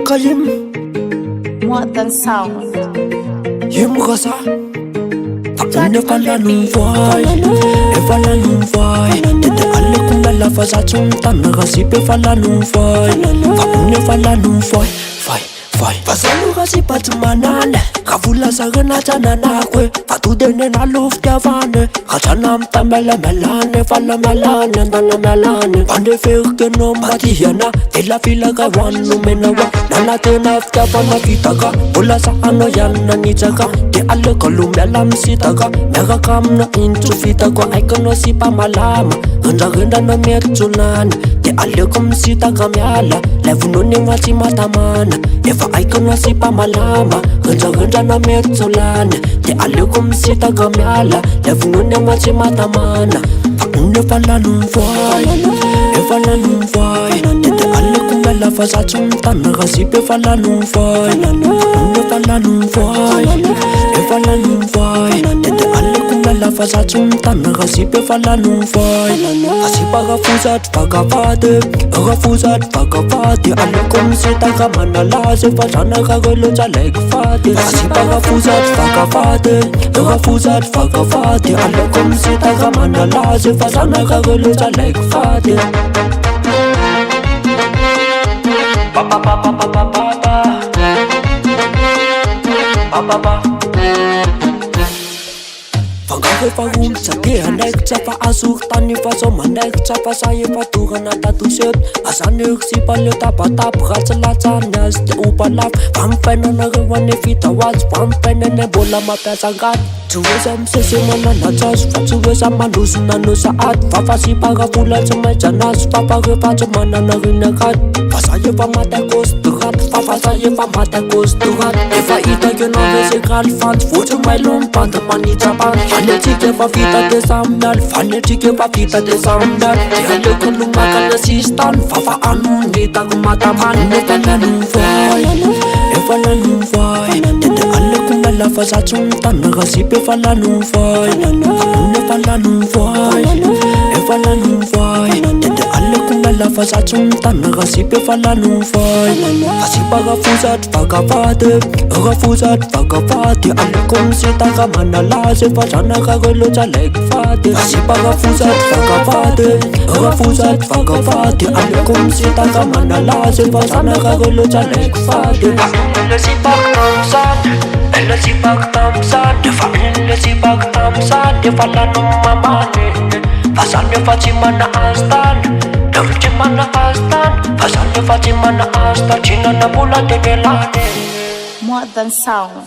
Kalim More than sound. Rasa nefa lanu vai Efa lanu vai Dede ale kunda lava zatsu mtana Kasi pe fa lanu vai Vapu nefa lanu vai Vai Vazalu kasi patu manane Kavula sagana chana nakwe Vatu dene na lufti avane Kachana mta mele melane Fala melane ndana melane Pande feke no matihana Tela fila ka wanu menawa Nana tena fti avana kitaka Ola sa ano yana nitaka Te ale kalumela msitaka Mega kamna intu fitaka Aikono sipa malama Genda na metulana Te ale kumsitaka miala Levuno ni mati matamana Eva aikono sipa malama Genda na metulana Te ale kumsitaka miala Levuno ni mati matamana Pakune falanu vai Eva lanu vai Te ale kumela fasatu mtana Kasipe falanu vai Pakune falanu vai Eva lanu vai Te ale kumela fasatu mtana Kasipe falanu vai Kasipa gafuzat vagavade Gafuzat vagavade Ale kumsitaka manalase Fasana kagolo chalek fade Kasipa gafuzat vagavade Gafuzat vagavade Ale kumsitaka manalase Fasana kagolo chalek fade Pa pa pa pa pa pa pa Pa pa pa Fangave fagum sake anek chapa asuk tani faso manek chapa saye faturana tatusep asanek si palyo tapa tap gatsala tsanas te upalap pampena na rewane fita wats pampena ne bola mapasangat tuwesam sese mana natas fatuwesam manusu nanu saat fafasi pagapula semejanas papage pacemana na rinakat fasaye pamata kosturat fafasaye pamata kosturat eva ita genove sekal fat futu mailum pantamani chapan Fanetike pa fita de sandal Fanetike pa fita de sandal Tiale kulunga kana sistan Fafa anu nita kumataman Nefa lanu vai Efa lanu vai Dede ale kumela fasatsu mtana Kasipe fa lanu vai Nefa lanu vai Efa lanu vai Dede ale kumela fasatsu mtana Kasipe fa lanu vai Kasipa gafuzat vagavade Gafuzat vagavade Ale kumsitaka manalase Fasana kagolo chalek fade Kasipa gafuzat vagavade Gafuzat vagavade Ale kumsitaka manalase Fasana kagolo chalek fade Ele sipak tamsad Ele sipak tamsad Defa ele sipak tamsad Defa lanu mamane Fasane fatimana astan Derjimana astan Fasane fatimana astan China na bula tegelane More than sound.